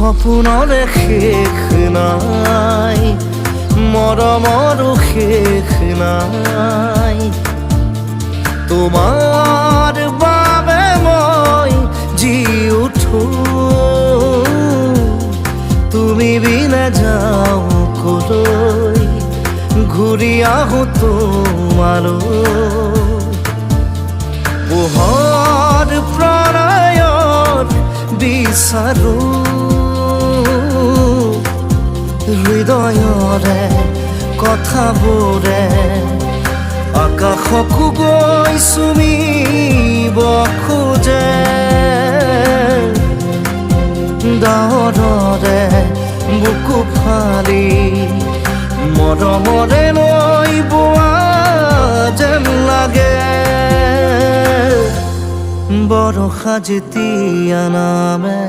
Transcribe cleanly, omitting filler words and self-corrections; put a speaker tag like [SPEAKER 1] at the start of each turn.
[SPEAKER 1] সপোনৰে শেষ নাই, মৰমৰো শেষ নাই। তোমাৰ বাবে মই জি উঠো, তুমি বিনে যাওঁ কলৈ, ঘূৰি আহো তোমালৈ। পোহৰ প্ৰণয়ৰ বিচাৰো, হৃদয়ৰে কথাবোৰে আকাশকো গৈ চুমিব খোজে। ডাৱৰৰে বুকু ফালি মৰমৰে লৈ বোৱা যেন লাগে। বৰষা যেতিয়া নামে